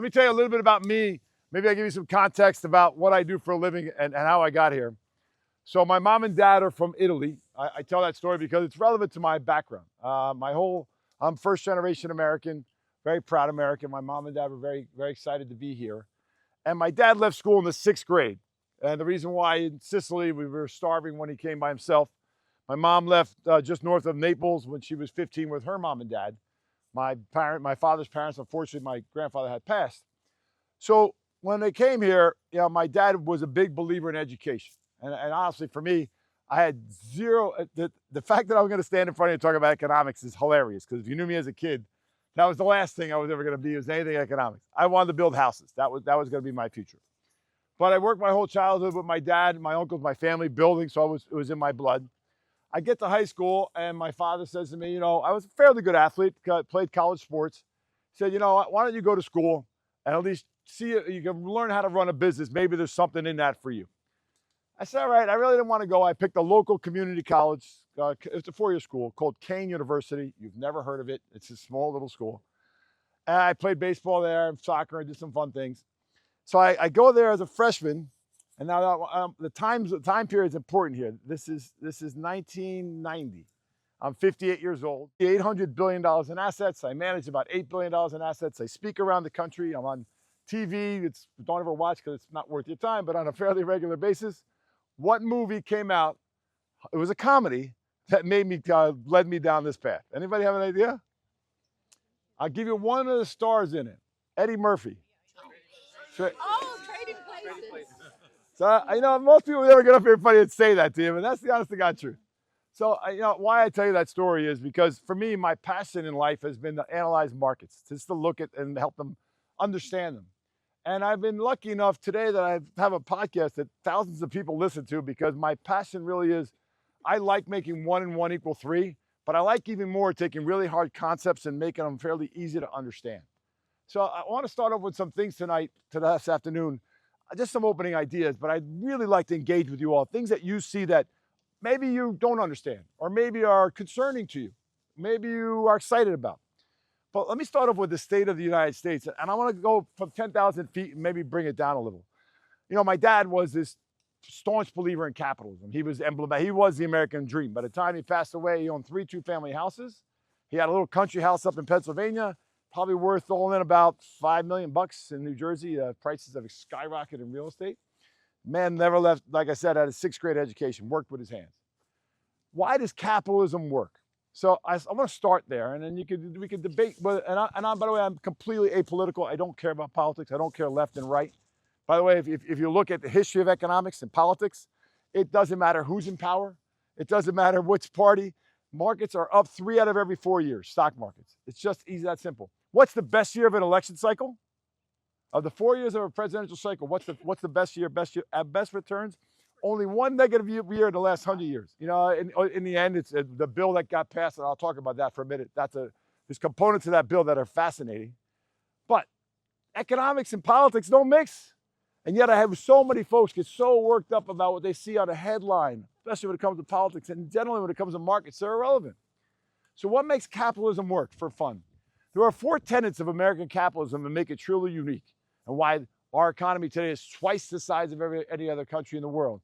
Let me tell you a little bit about me. Maybe I'll give you some context about what I do for a living and how I got here. So my mom and dad are from Italy. I tell that story because it's relevant to my background. I'm first generation American, very proud American. My mom and dad were very, very excited to be here. And my dad left school in the 6th grade. And the reason why in Sicily, we were starving when he came by himself. My mom left just north of Naples when she was 15 with her mom and dad. My father's parents, unfortunately, my grandfather had passed. So when they came here, my dad was a big believer in education. And honestly, for me, I had zero, the fact that I was going to stand in front of you and talk about economics is hilarious, because if you knew me as a kid, that was the last thing I was ever going to be, was anything economics. I wanted to build houses. That was going to be my future. But I worked my whole childhood with my dad, my uncles, my family building, so it was in my blood. I get to high school, and my father says to me, I was a fairly good athlete, played college sports. He said, why don't you go to school and at least see it, you can learn how to run a business. Maybe there's something in that for you. I said, all right, I really didn't want to go. I picked a local community college. It's a 4-year school called Kane University. You've never heard of it. It's a small little school. And I played baseball there, soccer, and did some fun things. So I go there as a freshman. And now the time period is important here. This is 1990. I'm 58 years old. $800 billion in assets. I manage about $8 billion in assets. I speak around the country. I'm on TV. Don't ever watch because it's not worth your time, but on a fairly regular basis. What movie came out? It was a comedy that led me down this path. Anybody have an idea? I'll give you one of the stars in it. Eddie Murphy. Oh, Trading Places. So, most people never get up here and say that to you, but that's the honest to God truth. So, why I tell you that story is because for me, my passion in life has been to analyze markets, just to look at and help them understand them. And I've been lucky enough today that I have a podcast that thousands of people listen to, because my passion really is, I like making 1 and 1 equal 3, but I like even more taking really hard concepts and making them fairly easy to understand. So I want to start off with some things this afternoon, just some opening ideas, but I'd really like to engage with you all, things that you see that maybe you don't understand, or maybe are concerning to you, maybe you are excited about. But let me start off with the state of the United States, and I want to go from 10,000 feet and maybe bring it down a little. My dad was this staunch believer in capitalism. He was the American dream. By the time he passed away, he owned 3 two-family houses. He had a little country house up in Pennsylvania, probably worth all in about $5 million in New Jersey. Prices have skyrocketed in real estate. Man never left, like I said, had a 6th grade education, worked with his hands. Why does capitalism work? So I want to start there, and then we could debate. By the way, I'm completely apolitical. I don't care about politics. I don't care left and right. By the way, if you look at the history of economics and politics, it doesn't matter who's in power. It doesn't matter which party. Markets are up 3 out of every 4 years, stock markets. It's just easy, that simple. What's the best year of an election cycle? Of the 4 years of a presidential cycle, what's the best year? At best returns? Only one negative year in the last 100 years. In the end, it's the bill that got passed, and I'll talk about that for a minute. There's components of that bill that are fascinating. But economics and politics don't mix. And yet I have so many folks get so worked up about what they see on a headline, especially when it comes to politics, and generally when it comes to markets, they're irrelevant. So what makes capitalism work for fun? There are 4 tenets of American capitalism that make it truly unique, and why our economy today is twice the size of any other country in the world.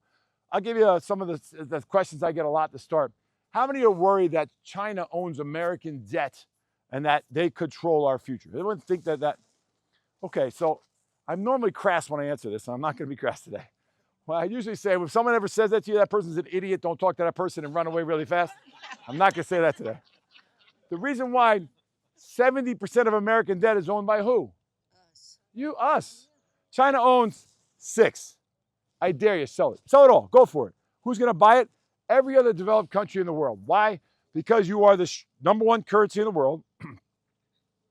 I'll give you some of the questions I get a lot to start. How many are worried that China owns American debt and that they control our future? Anyone think that? Okay, so I'm normally crass when I answer this, and I'm not going to be crass today. Well, I usually say, if someone ever says that to you, that person's an idiot, don't talk to that person and run away really fast. I'm not going to say that today. The reason why 70% of American debt is owned by who? Us. China owns 6. I dare you, sell it. Sell it all. Go for it. Who's going to buy it? Every other developed country in the world. Why? Because you are the number 1 currency in the world.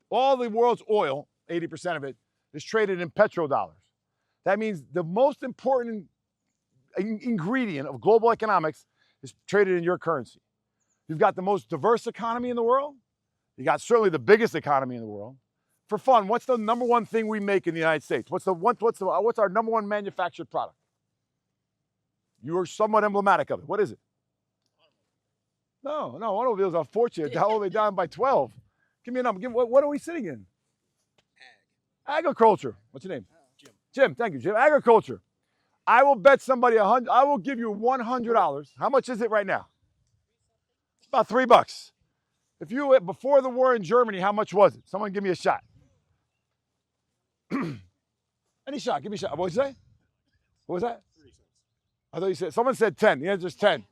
All the world's oil, 80% of it, is traded in petrodollars. That means the most important ingredient of global economics is traded in your currency. You've got the most diverse economy in the world. You got certainly the biggest economy in the world. For fun, what's the number 1 thing we make in the United States? What's our number 1 manufactured product? You are somewhat emblematic of it. What is it? No, automobiles are fortunate. All the way down by 12. Give me a number. What are we sitting in? Agriculture. What's your name? Jim. Thank you, Jim. Agriculture. I will bet somebody $100. I will give you $100. How much is it right now? About $3. If you before the war in Germany, how much was it? Someone give me a shot. Any shot? Give me a shot. What did you say? What was that? 3 cents. I thought you said someone said 10. The answer is 10.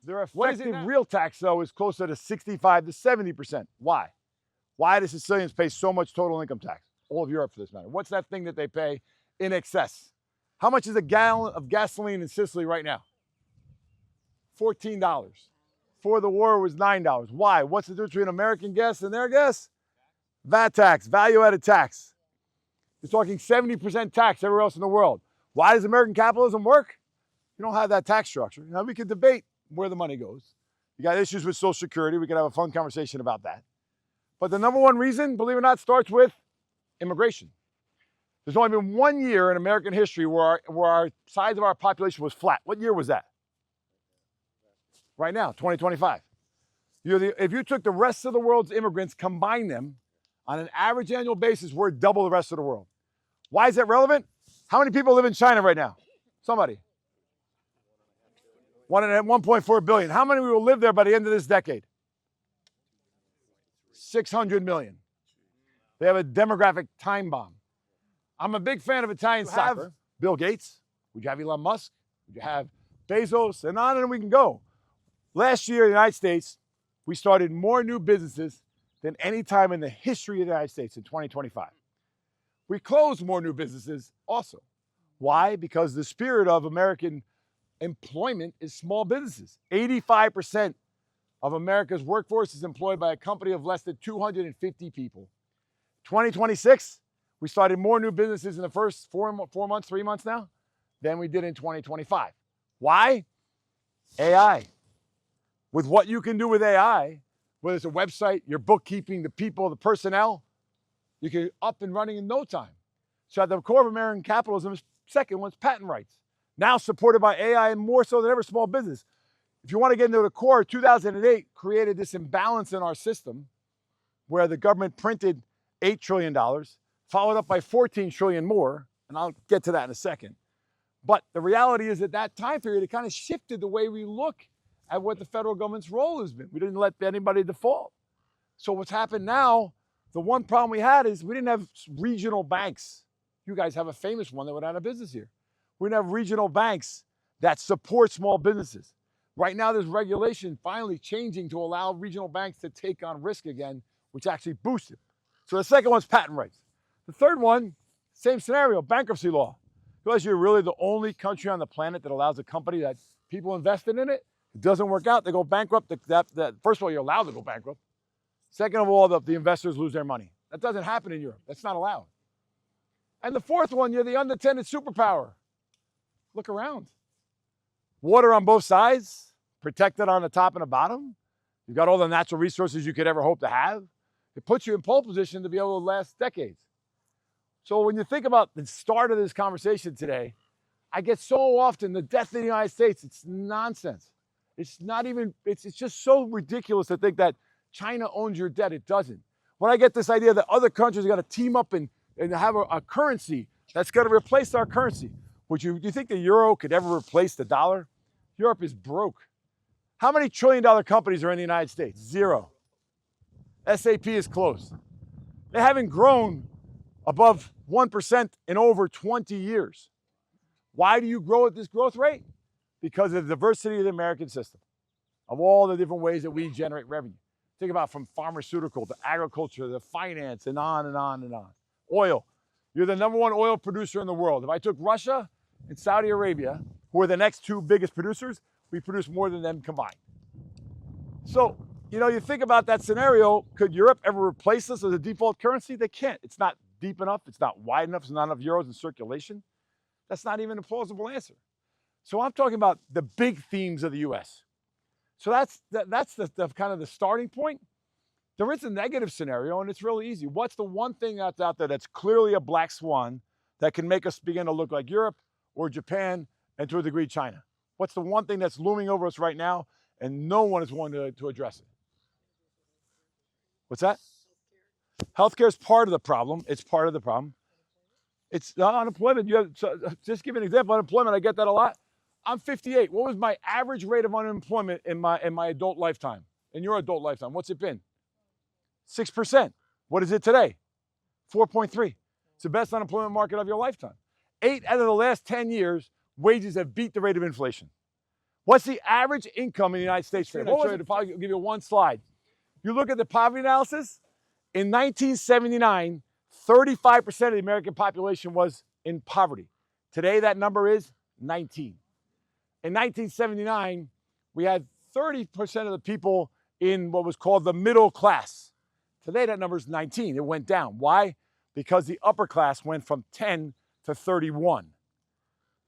Their effective real tax though is closer to 65 to 70%. Why? Why do Sicilians pay so much total income tax? All of Europe for this matter. What's that thing that they pay in excess? How much is a gallon of gasoline in Sicily right now? $14. Before the war, it was $9. Why? What's the difference between American gas and their gas? VAT tax, value-added tax. You're talking 70% tax everywhere else in the world. Why does American capitalism work? You don't have that tax structure. Now, we could debate where the money goes. You got issues with Social Security. We could have a fun conversation about that. But the number one reason, believe it or not, starts with immigration. There's only been 1 year in American history where our size of our population was flat. What year was that? Right now, 2025. If you took the rest of the world's immigrants, combine them, on an average annual basis, we're double the rest of the world. Why is that relevant? How many people live in China right now? Somebody. 1.4 billion. How many will live there by the end of this decade? 600 million. They have a demographic time bomb. I'm a big fan of Italian soccer. Bill Gates. Would you have Elon Musk? Would you have Bezos? And on and we can go. Last year in the United States, we started more new businesses than any time in the history of the United States in 2025. We closed more new businesses also. Why? Because the spirit of American employment is small businesses. 85% of America's workforce is employed by a company of less than 250 people. 2026, we started more new businesses in the first 4 months, 3 months now, than we did in 2025. Why? AI. With what you can do with AI, whether it's a website, your bookkeeping, the people, the personnel, you can up and running in no time. So at the core of American capitalism, second one's patent rights. Now supported by AI and more so than ever small business. If you want to get into the core, 2008 created this imbalance in our system where the government printed $8 trillion, followed up by 14 trillion more, and I'll get to that in a second. But the reality is at that time period, it kind of shifted the way we look at what the federal government's role has been. We didn't let anybody default. So what's happened now, the one problem we had is we didn't have regional banks. You guys have a famous one that went out of business here. We didn't have regional banks that support small businesses. Right now, there's regulation finally changing to allow regional banks to take on risk again, which actually boosts it. So the second one's patent rights. The third one, same scenario, bankruptcy law. You realize you're really the only country on the planet that allows a company that people invested in it, it doesn't work out, they go bankrupt. First of all, you're allowed to go bankrupt. Second of all, the investors lose their money. That doesn't happen in Europe. That's not allowed. And the fourth one, you're the unattended superpower. Look around. Water on both sides, protected on the top and the bottom. You've got all the natural resources you could ever hope to have. It puts you in pole position to be able to last decades. So when you think about the start of this conversation today, I get so often the death of the United States, it's nonsense. It's not even, it's just so ridiculous to think that China owns your debt. It doesn't. When I get this idea that other countries are going to team up and have a currency that's going to replace our currency, do you think the euro could ever replace the dollar? Europe is broke. How many trillion-dollar companies are in the United States? 0. SAP is closed. They haven't grown above 1% in over 20 years. Why do you grow at this growth rate? Because of the diversity of the American system, of all the different ways that we generate revenue. Think about from pharmaceutical to agriculture to finance and on and on and on. Oil. You're the number one oil producer in the world. If I took Russia and Saudi Arabia, who are the next 2 biggest producers, we produce more than them combined. So, you think about that scenario, could Europe ever replace us as a default currency? They can't. It's not deep enough. It's not wide enough. There's not enough euros in circulation. That's not even a plausible answer. So I'm talking about the big themes of the U.S. So that's the kind of the starting point. There is a negative scenario, and it's really easy. What's the one thing that's out there that's clearly a black swan that can make us begin to look like Europe or Japan and to a degree China? What's the one thing that's looming over us right now and no one is willing to address it? What's that? Healthcare is part of the problem. It's part of the problem. It's unemployment. You have, so, just give an example. Unemployment, I get that a lot. I'm 58. What was my average rate of unemployment in my adult lifetime? In your adult lifetime, what's it been? 6%. What is it today? 4.3. It's the best unemployment market of your lifetime. 8 out of the last 10 years, wages have beat the rate of inflation. What's the average income in the United States today? I'll give you one slide. You look at the poverty analysis. In 1979, 35% of the American population was in poverty. Today, that number is 19. In 1979, we had 30% of the people in what was called the middle class. Today, that number is 19. It went down. Why? Because the upper class went from 10 to 31.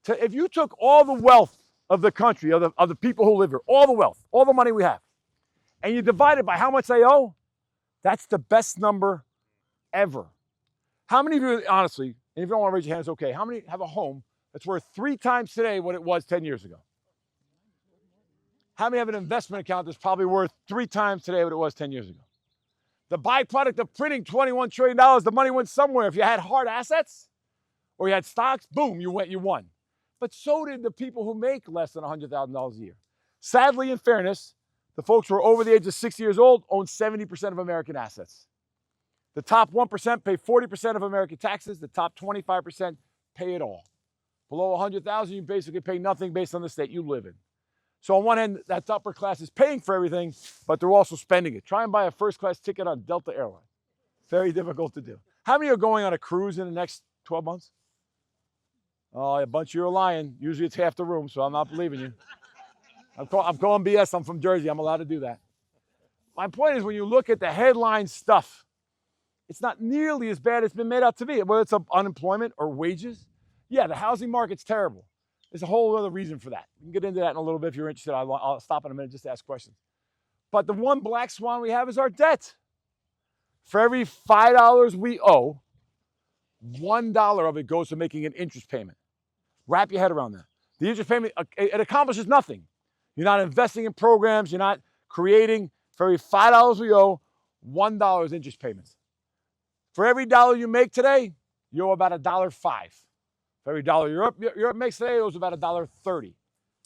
If you took all the wealth of the country, of the people who live here, all the wealth, all the money we have, and you divide it by how much they owe, that's the best number ever. How many of you, honestly, and if you don't want to raise your hand, it's okay, how many have a home that's worth 3 times today what it was 10 years ago? How many have an investment account that's probably worth 3 times today what it was 10 years ago? The byproduct of printing $21 trillion, the money went somewhere. If you had hard assets or you had stocks, boom, you won. But so did the people who make less than $100,000 a year. Sadly, in fairness, the folks who are over the age of 60 years old own 70% of American assets. The top 1% pay 40% of American taxes. The top 25% pay it all. Below 100,000, you basically pay nothing based on the state you live in. So on one end, that upper class is paying for everything, but they're also spending it. Try and buy a first-class ticket on Delta Airlines. Very difficult to do. How many are going on a cruise in the next 12 months? Oh, a bunch of you are lying. Usually it's half the room, so I'm not believing you. I'm calling BS. I'm from Jersey. I'm allowed to do that. My point is, when you look at the headline stuff, it's not nearly as bad as it's been made out to be. Whether it's unemployment or wages. Yeah, the housing market's terrible. There's a whole other reason for that. We can get into that in a little bit if you're interested. I'll stop in a minute just to ask questions. But the one black swan we have is our debt. For every $5 we owe, $1 of it goes to making an interest payment. Wrap your head around that. The interest payment, it accomplishes nothing. You're not investing in programs. You're not creating. For every $5 we owe, $1 is interest payments. For every dollar you make today, you owe about $1.05. For every dollar Europe makes today, it owes about $1.30.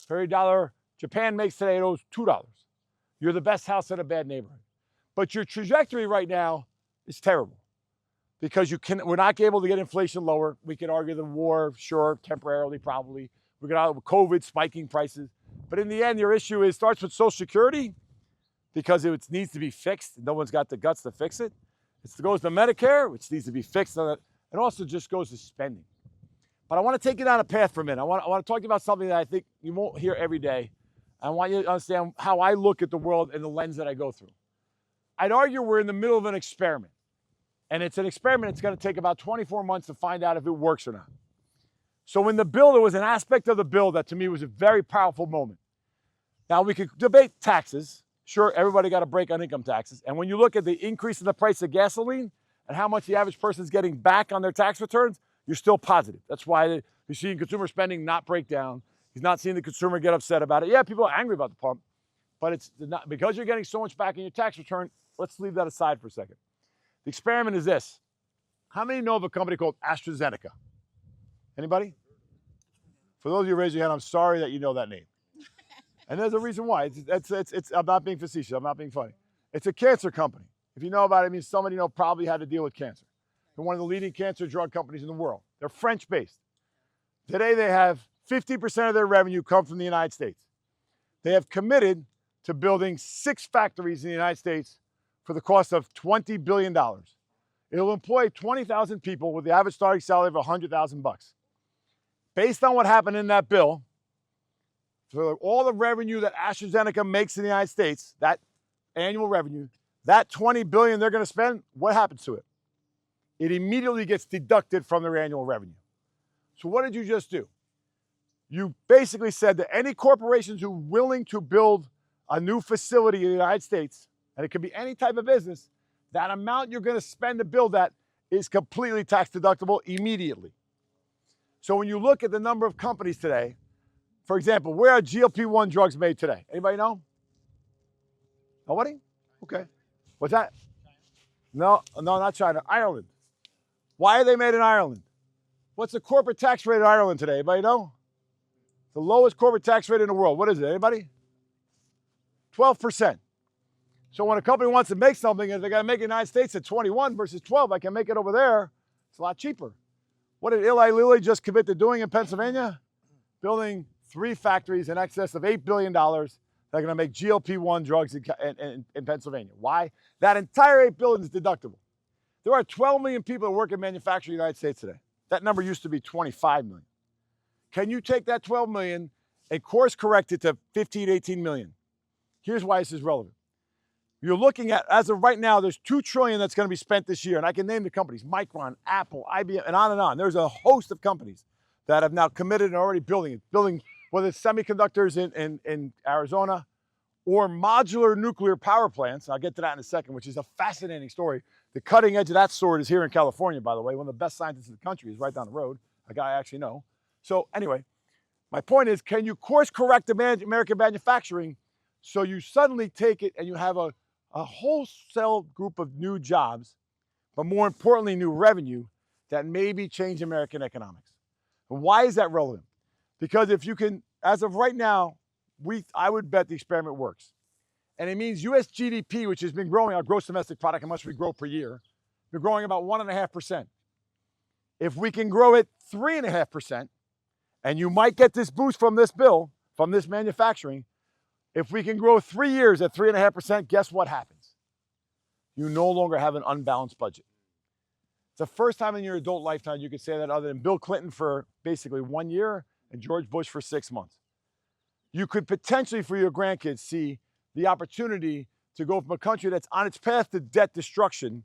For every dollar Japan makes today, it owes $2. You're the best house in a bad neighborhood. But your trajectory right now is terrible because we're not able to get inflation lower. We could argue the war, sure, temporarily, probably. We could argue COVID spiking prices. But in the end, your issue starts with Social Security because it needs to be fixed. No one's got the guts to fix it. It goes to Medicare, which needs to be fixed. And it also just goes to spending. But I want to take you down a path for a minute. I want to talk to you about something that I think you won't hear every day. I want you to understand how I look at the world and the lens that I go through. I'd argue we're in the middle of an experiment. And it's an experiment that's going to take about 24 months to find out if it works or not. So in the bill, there was an aspect of the bill that to me was a very powerful moment. Now, we could debate taxes. Sure, everybody got a break on income taxes. And when you look at the increase in the price of gasoline and how much the average person is getting back on their tax returns, you're still positive. That's why you're seeing consumer spending not break down. He's not seeing the consumer get upset about it. Yeah, people are angry about the pump, but it's not because you're getting so much back in your tax return. Let's leave that aside for a second. The experiment is this. How many know of a company called AstraZeneca? Anybody? For those of you who raise your hand, I'm sorry that you know that name. And there's a reason why. I'm not being facetious. I'm not being funny. It's a cancer company. If you know about it, it means somebody probably had to deal with cancer. They're one of the leading cancer drug companies in the world. They're French-based. Today, they have 50% of their revenue come from the United States. They have committed to building 6 factories in the United States for the cost of $20 billion. It'll employ 20,000 people with the average starting salary of $100,000. Based on what happened in that bill, for all the revenue that AstraZeneca makes in the United States, that annual revenue, that $20 billion they're going to spend, what happens to it? It immediately gets deducted from their annual revenue. So what did you just do? You basically said that any corporations who are willing to build a new facility in the United States, and it could be any type of business, that amount you're going to spend to build that is completely tax deductible immediately. So when you look at the number of companies today, for example, where are GLP-1 drugs made today? Anybody know? Nobody? Okay. What's that? No, not China. Ireland. Why are they made in Ireland? What's the corporate tax rate in Ireland today? Anybody know? The lowest corporate tax rate in the world. What is it? Anybody? 12%. So when a company wants to make something, if they got to make it in the United States at 21 versus 12, I can make it over there. It's a lot cheaper. What did Eli Lilly just commit to doing in Pennsylvania? Building 3 factories in excess of $8 billion that are going to make GLP-1 drugs in Pennsylvania. Why? That entire $8 billion is deductible. There are 12 million people that work in manufacturing in the United States today. That number used to be 25 million. Can you take that 12 million and course correct it to 15, 18 million? Here's why this is relevant. You're looking at, as of right now, there's $2 trillion that's going to be spent this year. And I can name the companies, Micron, Apple, IBM, and on and on. There's a host of companies that have now committed and already building it. Whether it's semiconductors in Arizona or modular nuclear power plants. I'll get to that in a second, which is a fascinating story. The cutting edge of that sword is here in California, by the way. One of the best scientists in the country is right down the road, a guy I actually know. So anyway, my point is, can you course correct American manufacturing so you suddenly take it and you have a wholesale group of new jobs, but more importantly, new revenue that maybe change American economics? And why is that relevant? Because if you can, as of right now, I would bet the experiment works. And it means US GDP, which has been growing, our gross domestic product, how much we grow per year, we're growing about 1.5%. If we can grow it 3.5%, and you might get this boost from this bill, from this manufacturing, if we can grow 3 years at 3.5%, guess what happens? You no longer have an unbalanced budget. It's the first time in your adult lifetime you could say that, other than Bill Clinton for basically 1 year and George Bush for 6 months. You could potentially, for your grandkids, see the opportunity to go from a country that's on its path to debt destruction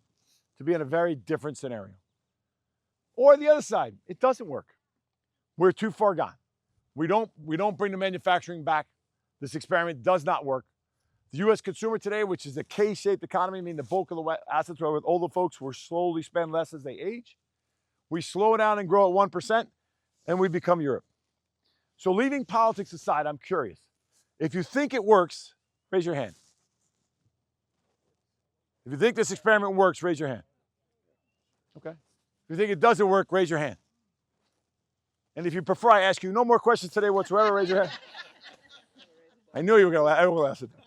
to be in a very different scenario. Or the other side, it doesn't work. We're too far gone. We don't bring the manufacturing back. This experiment does not work. The U.S. consumer today, which is a K-shaped economy, meaning the bulk of the assets are with older folks who slowly spend less as they age. We slow down and grow at 1%, and we become Europe. So leaving politics aside, I'm curious. If you think it works, raise your hand. If you think this experiment works, raise your hand. Okay. If you think it doesn't work, raise your hand. And if you prefer I ask you no more questions today whatsoever, raise your hand. I knew you were going to laugh. I will laugh at that.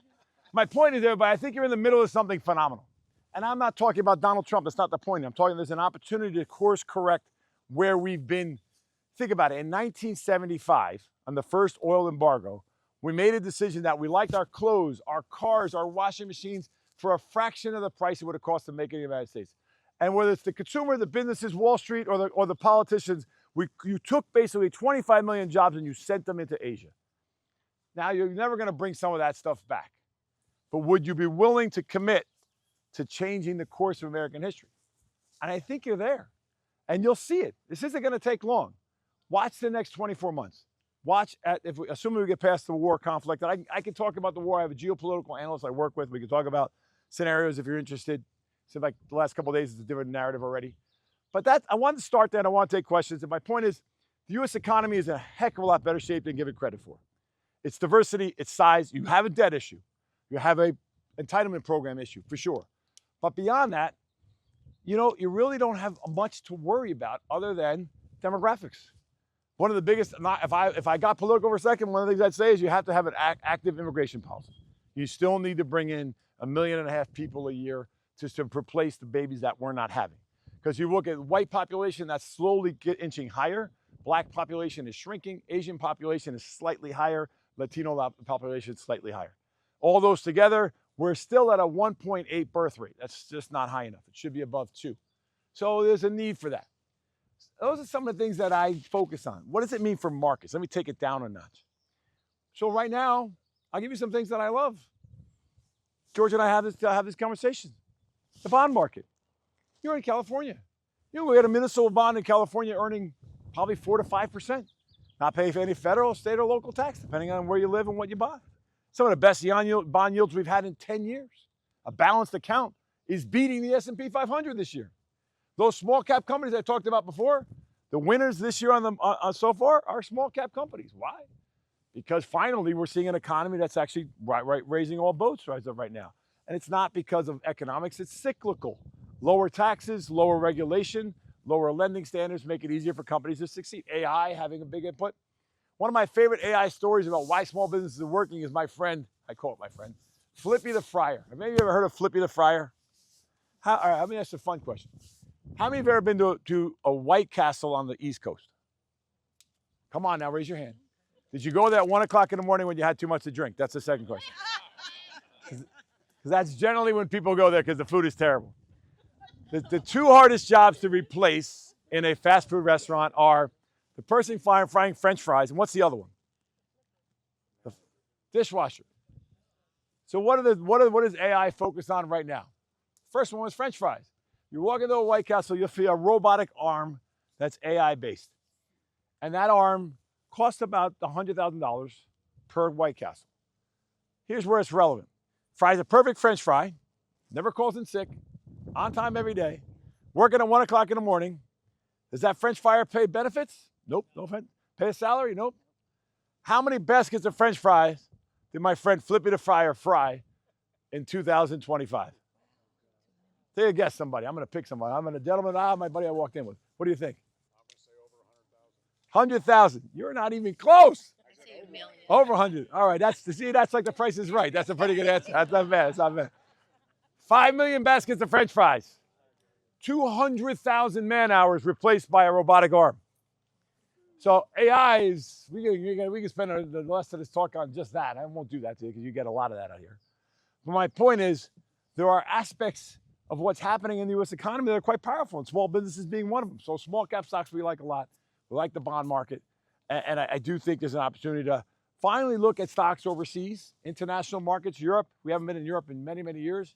My point is, everybody, I think you're in the middle of something phenomenal. And I'm not talking about Donald Trump. That's not the point. I'm talking there's an opportunity to course correct where we've been. Think about it. In 1975, on the first oil embargo, we made a decision that we liked our clothes, our cars, our washing machines for a fraction of the price it would have cost to make it in the United States. And whether it's the consumer, the businesses, Wall Street, or the politicians, you took basically 25 million jobs and you sent them into Asia. Now, you're never going to bring some of that stuff back. But would you be willing to commit to changing the course of American history? And I think you're there. And you'll see it. This isn't going to take long. Watch the next 24 months. Watch, assuming we get past the war conflict. And I can talk about the war. I have a geopolitical analyst I work with. We can talk about scenarios if you're interested. Seems like the last couple of days is a different narrative already. But I want to start there, and I want to take questions. And my point is, the U.S. economy is in a heck of a lot better shape than give it credit for. Its diversity, its size. You have a debt issue. You have a entitlement program issue, for sure. But beyond that, you really don't have much to worry about other than demographics. One of the biggest, if I got political for a second, one of the things I'd say is you have to have an active immigration policy. You still need to bring in 1.5 million people a year just to replace the babies that we're not having. Because you look at white population, that's slowly inching higher. Black population is shrinking. Asian population is slightly higher. Latino population is slightly higher. All those together, we're still at a 1.8 birth rate. That's just not high enough. It should be above 2. So there's a need for that. Those are some of the things that I focus on. What does it mean for markets? Let me take it down a notch. So right now, I'll give you some things that I love. George and I have this conversation. The bond market. You're in California. We had a Minnesota bond in California earning probably 4 to 5%. Not paying for any federal, state, or local tax, depending on where you live and what you buy. Some of the best bond yields we've had in 10 years. A balanced account is beating the S&P 500 this year. Those small cap companies I talked about before, the winners this year so far are small cap companies. Why? Because finally we're seeing an economy that's actually raising all boats right now. And it's not because of economics, it's cyclical. Lower taxes, lower regulation, lower lending standards, make it easier for companies to succeed. AI having a big input. One of my favorite AI stories about why small businesses are working is my friend, I call it my friend, Flippy the Fryer. Have any of you ever heard of Flippy the Fryer? All right, let me ask you a fun question. How many of you have ever been to a White Castle on the East Coast? Come on now, raise your hand. Did you go there at 1 o'clock in the morning when you had too much to drink? That's the second question. Because that's generally when people go there because the food is terrible. The two hardest jobs to replace in a fast food restaurant are the person frying French fries, and what's the other one? The dishwasher. So what is AI focused on right now? First one was French fries. You walk into a White Castle, you'll see a robotic arm that's AI based. And that arm costs about $100,000 per White Castle. Here's where it's relevant. Fries a perfect French fry, never calls in sick, on time every day, working at 1 o'clock in the morning. Does that French fryer pay benefits? Nope, no offense. Pay a salary? Nope. How many baskets of French fries did my friend Flippy the Fryer fry in 2025? Take a guess, somebody. I'm going to pick somebody. I'm a gentleman. My buddy I walked in with. What do you think? I'm going to say over 100,000. 100,000. You're not even close. I say a million. Over 100. All right. That's like the Price is Right. That's a pretty good answer. That's not bad. That's not bad. 5 million baskets of French fries. 200,000 man hours replaced by a robotic arm. So AI is, we can spend the rest of this talk on just that. I won't do that to you because you get a lot of that out here. But my point is, there are aspects of what's happening in the U.S. economy that are quite powerful, and small businesses being one of them. So small cap stocks we like a lot. We like the bond market. And I do think there's an opportunity to finally look at stocks overseas, international markets, Europe. We haven't been in Europe in many, many years.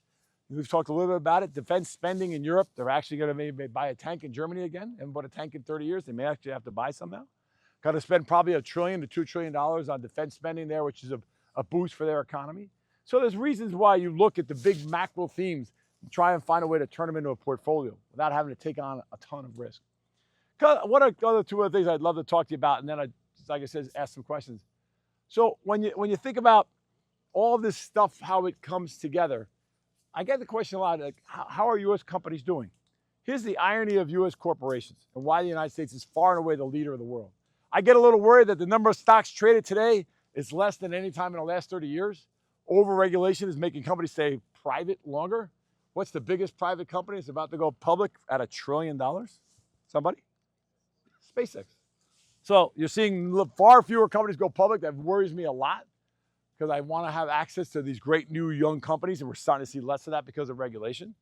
We've talked a little bit about it. Defense spending in Europe. They're actually going to maybe buy a tank in Germany again. Haven't bought a tank in 30 years. They may actually have to buy some now. Got to spend probably $1 trillion to $2 trillion on defense spending there, which is a boost for their economy. So there's reasons why you look at the big macro themes and try and find a way to turn them into a portfolio without having to take on a ton of risk. What are the two other things I'd love to talk to you about? And then like I said, ask some questions. So when you think about all this stuff, how it comes together, I get the question a lot, like, how are U.S. companies doing? Here's the irony of U.S. corporations and why the United States is far and away the leader of the world. I get a little worried that the number of stocks traded today is less than any time in the last 30 years. Over-regulation is making companies stay private longer. What's the biggest private company that's about to go public at $1 trillion? Somebody? SpaceX. So you're seeing far fewer companies go public. That worries me a lot because I want to have access to these great new young companies, and we're starting to see less of that because of regulation.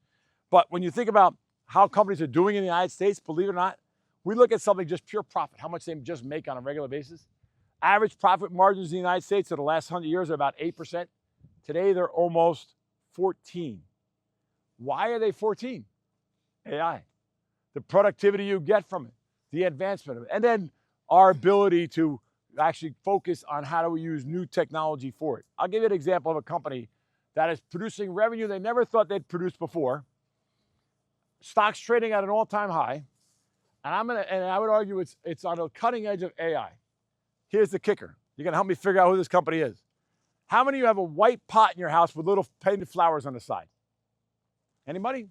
But when you think about how companies are doing in the United States, believe it or not, we look at something just pure profit, how much they just make on a regular basis. Average profit margins in the United States for the last 100 years are about 8%. Today, they're almost 14. Why are they 14? AI. The productivity you get from it, the advancement of it, and then our ability to actually focus on how do we use new technology for it. I'll give you an example of a company that is producing revenue they never thought they'd produce before. Stocks trading at an all-time high. And I would argue it's on the cutting edge of AI. Here's the kicker. You're going to help me figure out who this company is. How many of you have a white pot in your house with little painted flowers on the side? Anybody?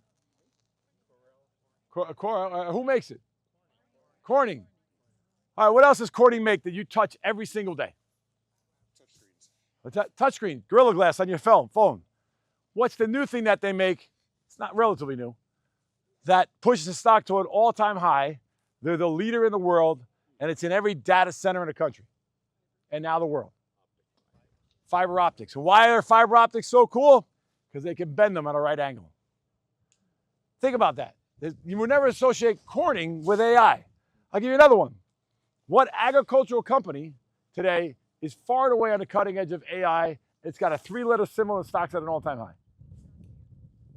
Who makes it? Corning. All right, what else does Corning make that you touch every single day? Touchscreens. Touchscreen, Gorilla Glass on your phone. What's the new thing that they make? It's not relatively new. That pushes the stock to an all-time high. They're the leader in the world, and it's in every data center in the country, and now the world. Fiber optics. Why are fiber optics so cool? Because they can bend them at a right angle. Think about that. You would never associate Corning with AI. I'll give you another one. What agricultural company today is far and away on the cutting edge of AI? It's got a 3-letter symbol and stocks at an all-time high.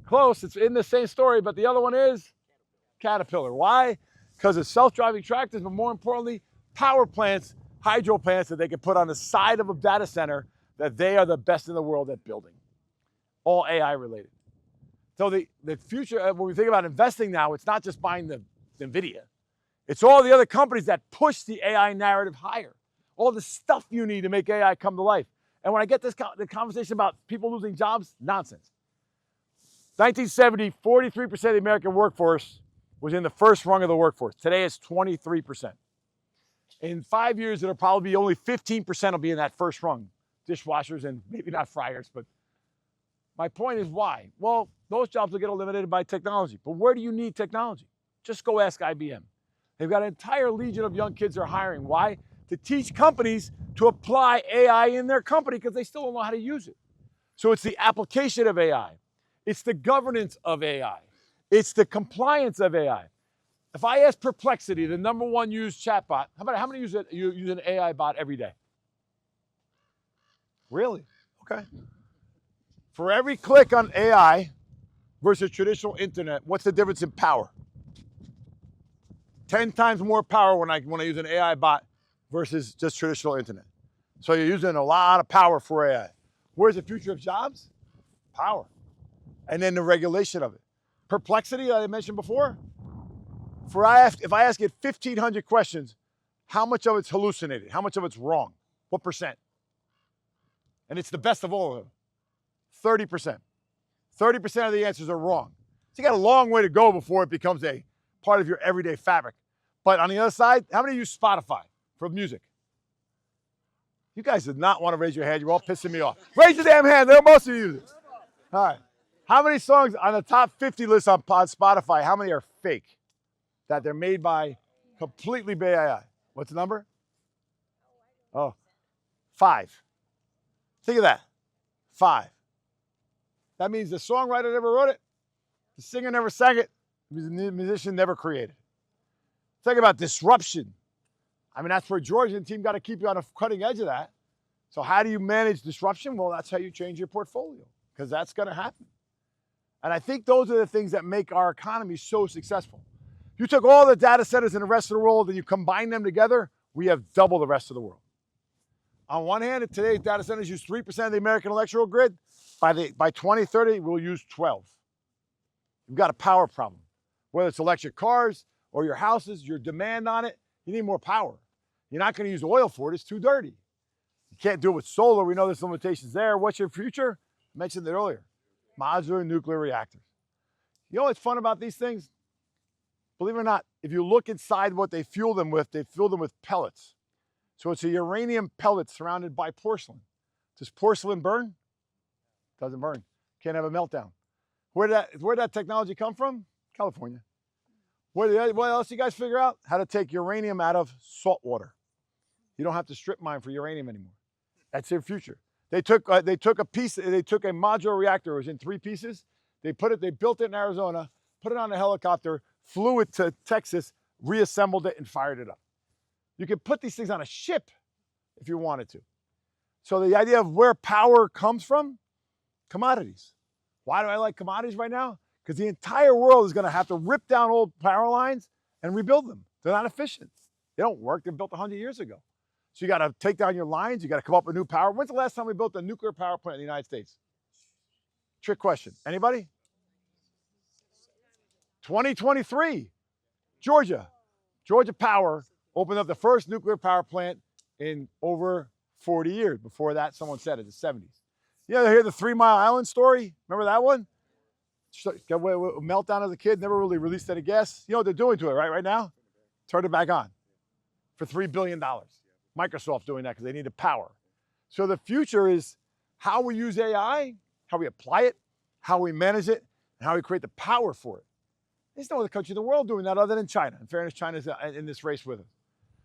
Close, it's in the same story, but the other one is Caterpillar. Why? Because of self-driving tractors, but more importantly, power plants, hydro plants that they can put on the side of a data center that they are the best in the world at building. All AI related. So the future, when we think about investing now, it's not just buying the NVIDIA. It's all the other companies that push the AI narrative higher. All the stuff you need to make AI come to life. And when I get the conversation about people losing jobs, nonsense. 1970, 43% of the American workforce was in the first rung of the workforce. Today it's 23%. In 5 years, it'll probably be only 15% will be in that first rung. Dishwashers and maybe not fryers, but my point is why? Well, those jobs will get eliminated by technology. But where do you need technology? Just go ask IBM. They've got an entire legion of young kids they're hiring. Why? To teach companies to apply AI in their company because they still don't know how to use it. So it's the application of AI. It's the governance of AI. It's the compliance of AI. If I ask Perplexity, the #1 used chatbot, how many use an AI bot every day? Really? Okay. For every click on AI versus traditional internet, what's the difference in power? 10 times more power when I use an AI bot versus just traditional internet. So you're using a lot of power for AI. Where's the future of jobs? Power. And then the regulation of it. Perplexity, I mentioned before, if I ask it 1,500 questions, how much of it's hallucinated? How much of it's wrong? What percent? And it's the best of all of them. 30%. 30% of the answers are wrong. So you got a long way to go before it becomes a part of your everyday fabric. But on the other side, how many use Spotify for music? You guys did not want to raise your hand. You're all pissing me off. Raise your damn hand. There, most of you use it. All right. How many songs on the top 50 list on Spotify, how many are fake? That they're made by completely by AI. What's the number? Oh, 5. Think of that. 5. That means the songwriter never wrote it, the singer never sang it, the musician never created it. Think about disruption. I mean, that's where George and the team got to keep you on the cutting edge of that. So how do you manage disruption? Well, that's how you change your portfolio, because that's going to happen. And I think those are the things that make our economy so successful. You took all the data centers in the rest of the world and you combine them together, we have double the rest of the world. On one hand, today's data centers use 3% of the American electrical grid. By 2030, we'll use 12. You've got a power problem. Whether it's electric cars or your houses, your demand on it, you need more power. You're not going to use oil for it. It's too dirty. You can't do it with solar. We know there's limitations there. What's your future? I mentioned it earlier. Modular nuclear reactors. You know what's fun about these things? Believe it or not, if you look inside what they fuel them with pellets. So it's a uranium pellet surrounded by porcelain. Does porcelain burn? Doesn't burn. Can't have a meltdown. Where did that technology come from? California. What else you guys figure out? How to take uranium out of salt water. You don't have to strip mine for uranium anymore. That's their future. They took a modular reactor. It was in 3 pieces. They built it in Arizona, put it on a helicopter, flew it to Texas, reassembled it, and fired it up. You could put these things on a ship if you wanted to. So the idea of where power comes from, commodities. Why do I like commodities right now? Because the entire world is going to have to rip down old power lines and rebuild them. They're not efficient. They don't work. They're built 100 years ago. So you got to take down your lines. You got to come up with new power. When's the last time we built a nuclear power plant in the United States? Trick question. Anybody? 2023. Georgia. Georgia Power opened up the first nuclear power plant in over 40 years. Before that, someone said it, the 70s. You ever hear the 3 Mile Island story? Remember that one? Meltdown as a kid, never really released any gas. You know what they're doing to it right now? Turn it back on for $3 billion. Microsoft doing that because they need the power. So the future is how we use AI, how we apply it, how we manage it, and how we create the power for it. There's no other country in the world doing that other than China. In fairness, China's in this race with us.